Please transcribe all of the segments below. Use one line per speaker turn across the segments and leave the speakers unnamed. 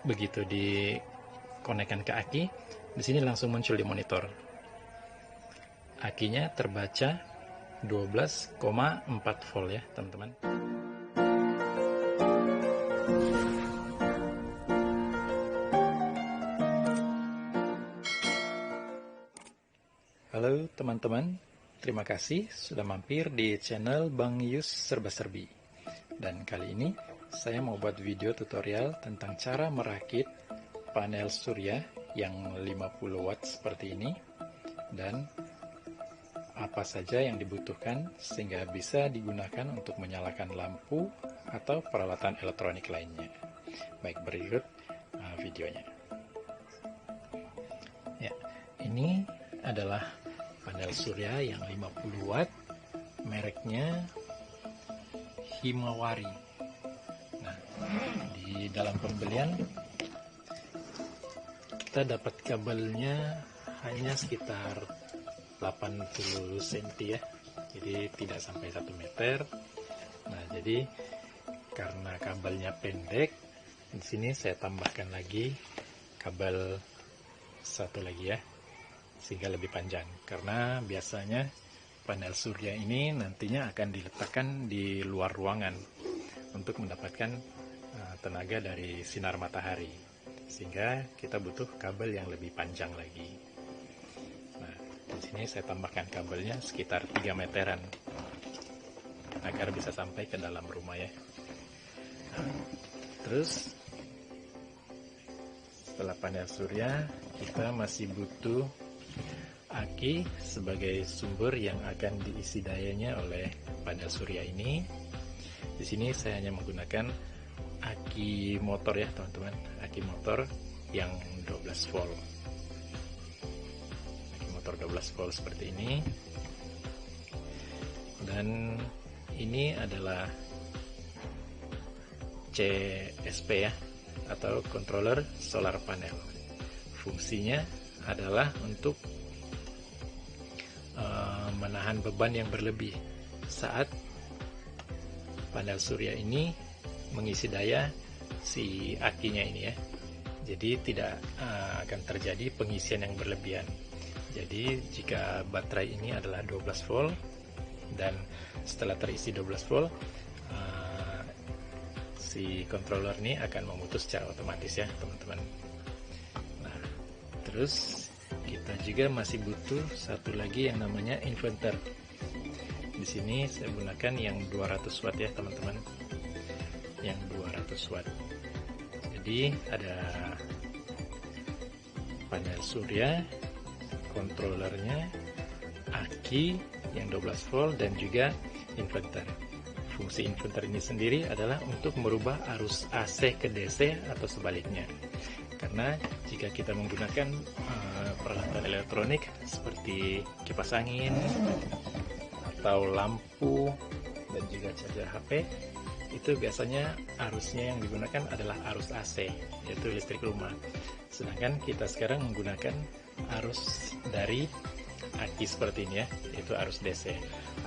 begitu dikonekkan ke aki, di sini langsung muncul di monitor. Akinya terbaca 12,4 volt ya, teman-teman. Halo teman-teman, terima kasih sudah mampir di channel Bang Yus Serba Serbi. Dan kali ini saya mau buat video tutorial tentang cara merakit panel surya yang 50 watt seperti ini, dan apa saja yang dibutuhkan sehingga bisa digunakan untuk menyalakan lampu atau peralatan elektronik lainnya. Baik, berikut videonya. Ya, ini adalah panel surya yang 50 watt, mereknya Himawari. Nah, di dalam pembelian kita dapat kabelnya hanya sekitar 80 cm ya, jadi tidak sampai 1 meter. Nah, jadi karena kabelnya pendek, di sini saya tambahkan lagi kabel satu lagi ya, sehingga lebih panjang, karena biasanya panel surya ini nantinya akan diletakkan di luar ruangan untuk mendapatkan tenaga dari sinar matahari, sehingga kita butuh kabel yang lebih panjang lagi. Nah, di sini saya tambahkan kabelnya sekitar 3 meteran agar bisa sampai ke dalam rumah ya. Nah, terus setelah panel surya, kita masih butuh aki sebagai sumber yang akan diisi dayanya oleh panel surya ini. Di sini saya hanya menggunakan aki motor ya teman-teman, aki motor yang 12 volt. Aki motor 12 volt seperti ini. Dan ini adalah CSP ya, atau controller solar panel. Fungsinya adalah untuk menahan beban yang berlebih saat panel surya ini mengisi daya si akinya ini ya. Jadi tidak akan terjadi pengisian yang berlebihan. Jadi jika baterai ini adalah 12 volt dan setelah terisi 12 volt, si controller ini akan memutus secara otomatis ya teman-teman. Nah, terus kita juga masih butuh satu lagi yang namanya inverter. Di sini saya gunakan yang 200 watt ya teman-teman, yang 200 watt. Jadi ada panel surya, kontrolernya, aki yang 12 volt, dan juga inverter. Fungsi inverter ini sendiri adalah untuk merubah arus AC ke DC atau sebaliknya. Karena jika kita menggunakan peralatan elektronik seperti kipas angin atau lampu dan juga charger HP, itu biasanya arusnya yang digunakan adalah arus AC, yaitu listrik rumah. Sedangkan kita sekarang menggunakan arus dari aki seperti ini ya, yaitu arus DC,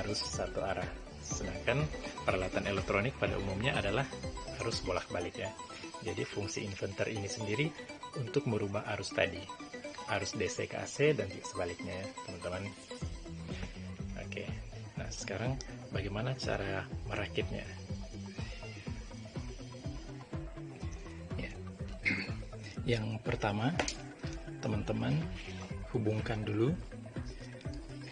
arus satu arah. Sedangkan peralatan elektronik pada umumnya adalah arus bolak-balik ya. Jadi fungsi inverter ini sendiri untuk merubah arus tadi, arus DC ke AC dan sebaliknya ya teman-teman. Oke, nah sekarang bagaimana cara merakitnya? Ya. Yang pertama, teman-teman hubungkan dulu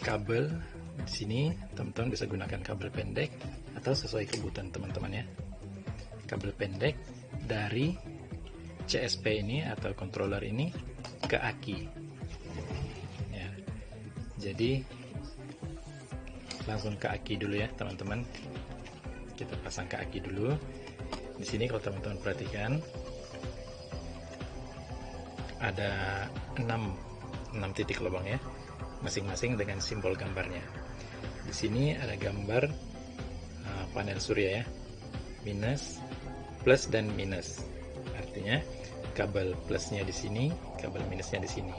kabel. Di sini teman-teman bisa gunakan kabel pendek atau sesuai kebutuhan teman-teman ya. Kabel pendek dari CSP ini atau controller ini ke aki ya. Jadi langsung ke aki dulu ya teman-teman. Kita pasang ke aki dulu. Di sini kalau teman-teman perhatikan ada 6 titik lubang ya, masing-masing dengan simbol gambarnya. Di sini ada gambar panel surya ya, minus, plus dan minus. Artinya kabel plusnya di sini, kabel minusnya di sini.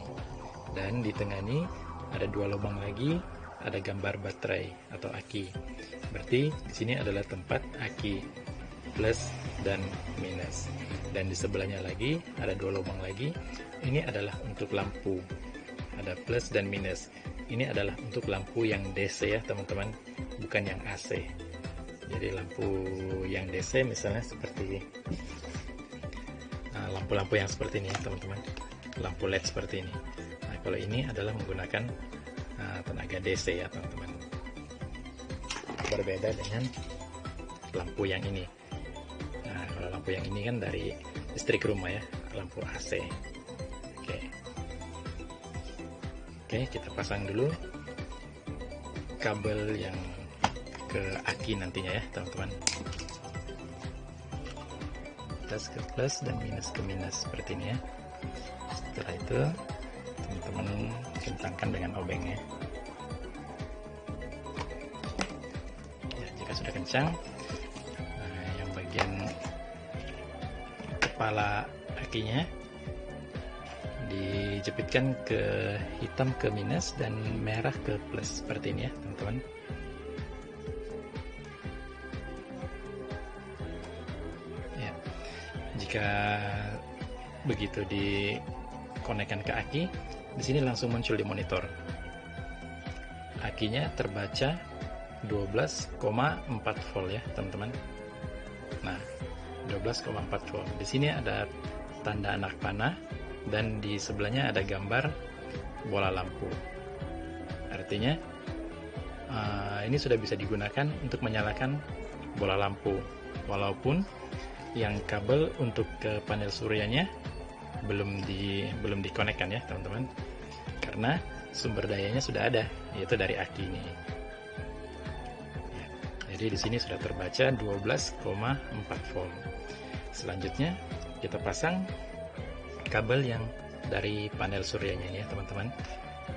Dan di tengah ini ada 2 lubang lagi, ada gambar baterai atau aki. Berarti di sini adalah tempat aki plus dan minus. Dan di sebelahnya lagi ada 2 lubang lagi. Ini adalah untuk lampu, ada plus dan minus. Ini adalah untuk lampu yang DC ya teman-teman, bukan yang AC. Jadi lampu yang DC misalnya seperti lampu-lampu yang seperti ini ya teman-teman, lampu LED seperti ini. Nah kalau ini adalah menggunakan tenaga DC ya teman-teman, berbeda dengan lampu yang ini. Nah kalau lampu yang ini kan dari listrik rumah ya, lampu AC. Oke, kita pasang dulu kabel yang ke aki nantinya ya teman-teman, plus ke plus dan minus ke minus seperti ini ya. Setelah itu teman-teman kencangkan dengan obengnya ya. Jika sudah kencang, nah, yang bagian kepala akinya dijepitkan ke hitam ke minus dan merah ke plus seperti ini ya teman-teman. Ya, jika begitu dikonekkan ke aki, di sini langsung muncul di monitor. Akinya terbaca 12,4 volt ya teman-teman. Nah, 12,4 volt. Di sini ada tanda anak panah dan di sebelahnya ada gambar bola lampu. Artinya ini sudah bisa digunakan untuk menyalakan bola lampu, walaupun yang kabel untuk ke panel suryanya belum dikonekkan ya teman-teman, karena sumber dayanya sudah ada, yaitu dari aki ini. Jadi di sini sudah terbaca 12,4 volt. Selanjutnya kita pasang kabel yang dari panel suryanya ini ya teman-teman.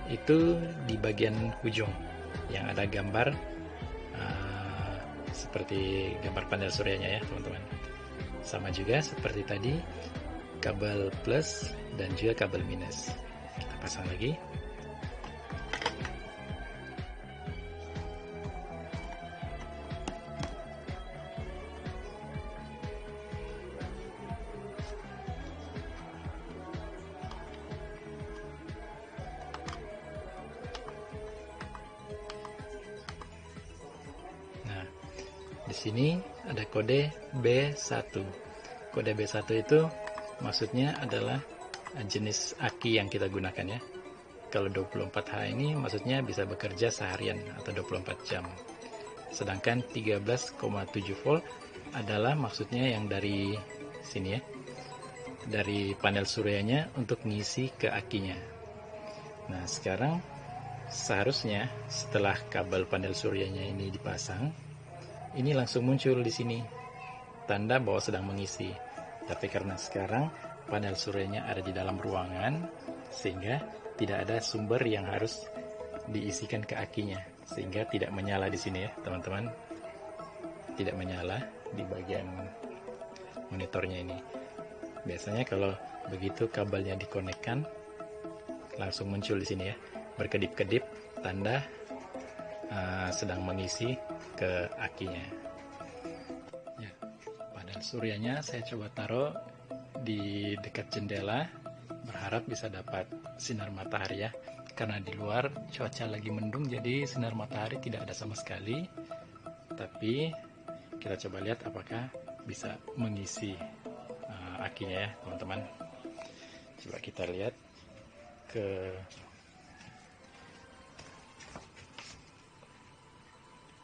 Itu di bagian ujung yang ada gambar seperti gambar panel suryanya ya teman-teman. Sama juga seperti tadi, kabel plus dan juga kabel minus. Kita pasang lagi. Di sini ada kode B1. Kode B1 itu maksudnya adalah jenis aki yang kita gunakan ya. Kalau 24H ini maksudnya bisa bekerja seharian atau 24 jam. Sedangkan 13,7 volt adalah maksudnya yang dari sini ya, dari panel suryanya untuk ngisi ke akinya. Nah sekarang seharusnya setelah kabel panel suryanya ini dipasang, ini langsung muncul di sini tanda bahwa sedang mengisi. Tapi karena sekarang panel suryanya ada di dalam ruangan, sehingga tidak ada sumber yang harus diisikan ke akinya, sehingga tidak menyala di sini ya teman-teman. Tidak menyala di bagian monitornya ini. Biasanya kalau begitu kabelnya dikonekkan, langsung muncul di sini ya, berkedip-kedip tanda sedang mengisi ke akinya. Ya, panel suryanya saya coba taruh di dekat jendela, berharap bisa dapat sinar matahari ya. Karena di luar cuaca lagi mendung, jadi sinar matahari tidak ada sama sekali. Tapi kita coba lihat apakah bisa mengisi akinya ya teman-teman. Coba kita lihat ke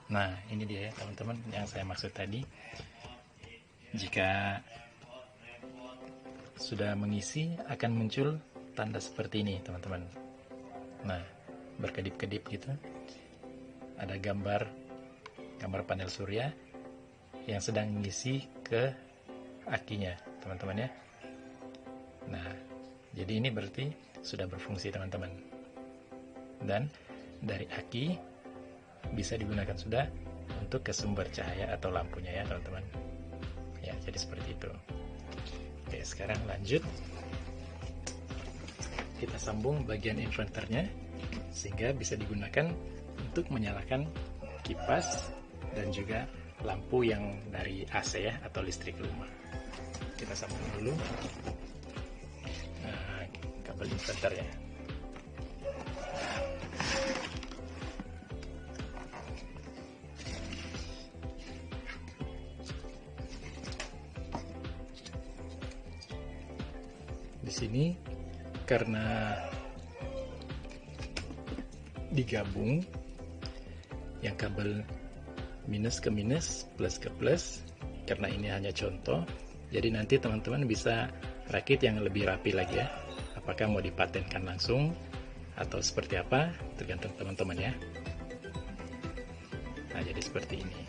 nah ini dia ya teman-teman yang saya maksud tadi. Jika sudah mengisi akan muncul tanda seperti ini teman-teman. Nah berkedip-kedip gitu, ada gambar panel surya yang sedang mengisi ke akinya teman-teman ya. Nah jadi ini berarti sudah berfungsi teman-teman, dan dari aki bisa digunakan sudah untuk ke sumber cahaya atau lampunya ya teman-teman ya. Jadi seperti itu. Oke, sekarang lanjut kita sambung bagian inverternya sehingga bisa digunakan untuk menyalakan kipas dan juga lampu yang dari AC ya, atau listrik rumah. Kita sambung dulu kabel inverternya. Di sini karena digabung yang kabel minus ke minus, plus ke plus, karena ini hanya contoh, jadi nanti teman-teman bisa rakit yang lebih rapi lagi ya. Apakah mau dipatenkan langsung atau seperti apa, tergantung teman-teman ya. Nah, jadi seperti ini.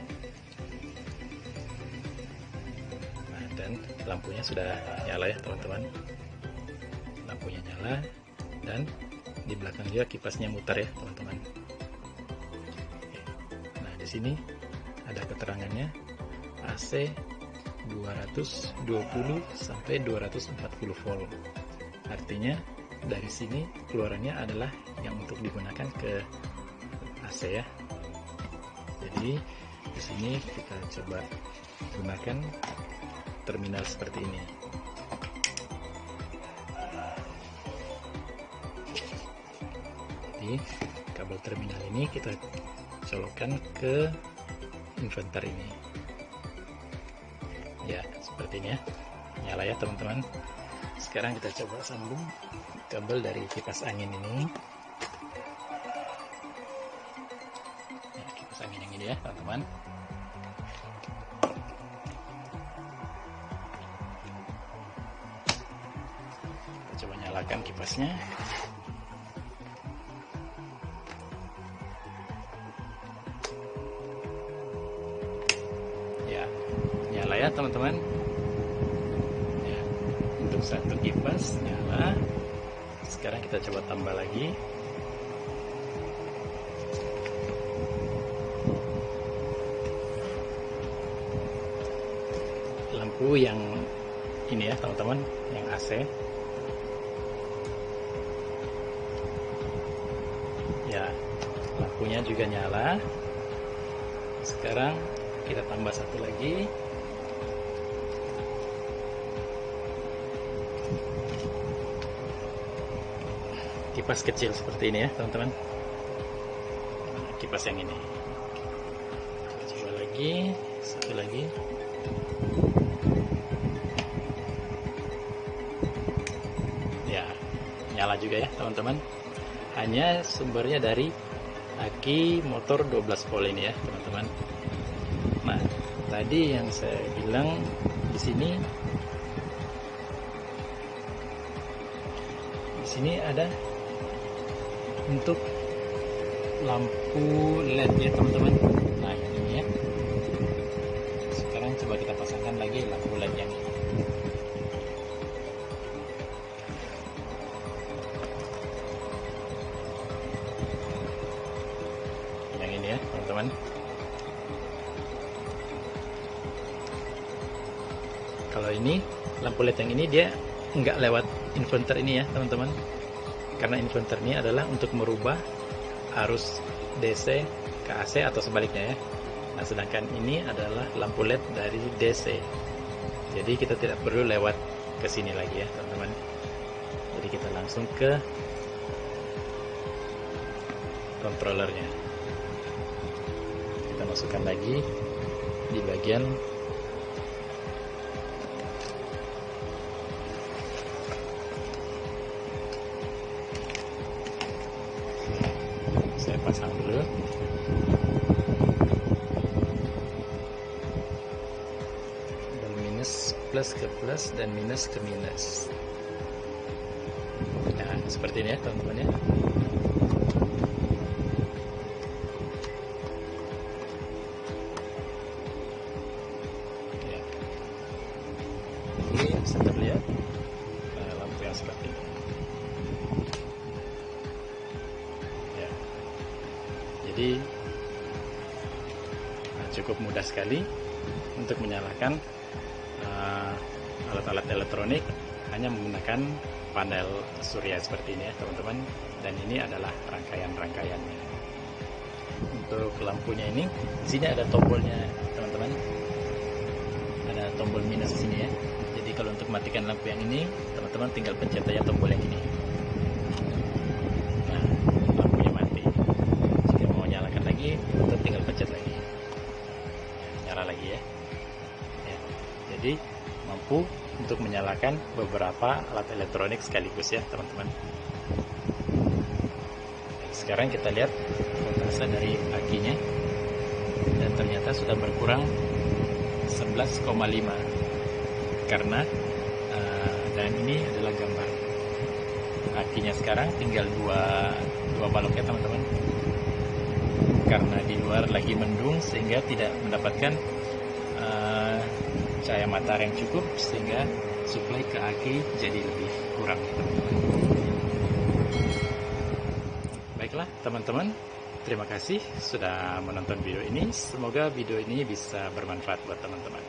Nah, dan lampunya sudah nyala ya teman-teman. Lampunya nyala, dan di belakang juga kipasnya muter ya teman-teman. Nah, di sini ada keterangannya AC 220 sampai 240 volt. Artinya dari sini keluarannya adalah yang untuk digunakan ke AC ya. Jadi di sini kita coba gunakan terminal seperti ini. Jadi kabel terminal ini kita colokkan ke inverter ini. Ya, seperti ini ya. Nyala ya teman-teman. Sekarang kita coba sambung kabel dari kipas angin ini. Ya, kipas angin yang ini ya teman-teman. Kita coba nyalakan kipasnya. Ya, nyala ya teman-teman. Untuk satu kipas nyala. Sekarang kita coba tambah lagi. Lampu yang ini ya teman-teman, yang AC. Ya, lampunya juga nyala. Sekarang kita tambah satu lagi. Kipas kecil seperti ini ya teman-teman. Nah, kipas yang ini. Kita coba lagi, satu lagi. Ya, nyala juga ya teman-teman. Hanya sumbernya dari aki motor 12 volt ini ya teman-teman. Nah, tadi yang saya bilang di sini ada untuk lampu LED ya teman-teman. Nah, ini ya. Sekarang coba kita pasangkan lagi lampu LED yang ini. Yang ini ya teman-teman. Kalau ini lampu LED yang ini dia nggak lewat inverter ini ya teman-teman. Karena inverter ini adalah untuk merubah arus DC ke AC atau sebaliknya ya. Nah, sedangkan ini adalah lampu LED dari DC. Jadi kita tidak perlu lewat ke sini lagi ya teman-teman. Jadi kita langsung ke controllernya. Kita masukkan lagi di bagian saya pasang dulu. Dan minus plus ke plus dan minus ke minus. Nah, seperti ini ya teman-teman ya. Ini bisa terlihat lampu yang seperti ini. Ya. Jadi cukup mudah sekali untuk menyalakan alat-alat elektronik hanya menggunakan panel surya seperti ini ya teman-teman. Dan ini adalah rangkaian-rangkaiannya. untuk lampunya ini, di sini ada tombolnya teman-teman, ada tombol minus di sini ya. Jadi kalau untuk matikan lampu yang ini, teman-teman tinggal pencet aja tombol yang ini. Nah, lampunya mati. Jika mau nyalakan lagi, teman tinggal pencet lagi. Nyala lagi ya. Jadi mampu untuk menyalakan beberapa alat elektronik sekaligus ya teman-teman. Sekarang kita lihat voltase dari akinya, dan ternyata sudah berkurang 11,5 karena dan ini adalah gambar akinya. Sekarang tinggal dua balok ya teman-teman, karena di luar lagi mendung sehingga tidak mendapatkan cahaya matahari yang cukup, sehingga suplai ke aki jadi lebih kurang ya teman-teman. Baiklah teman-teman, terima kasih sudah menonton video ini. Semoga video ini bisa bermanfaat buat teman-teman.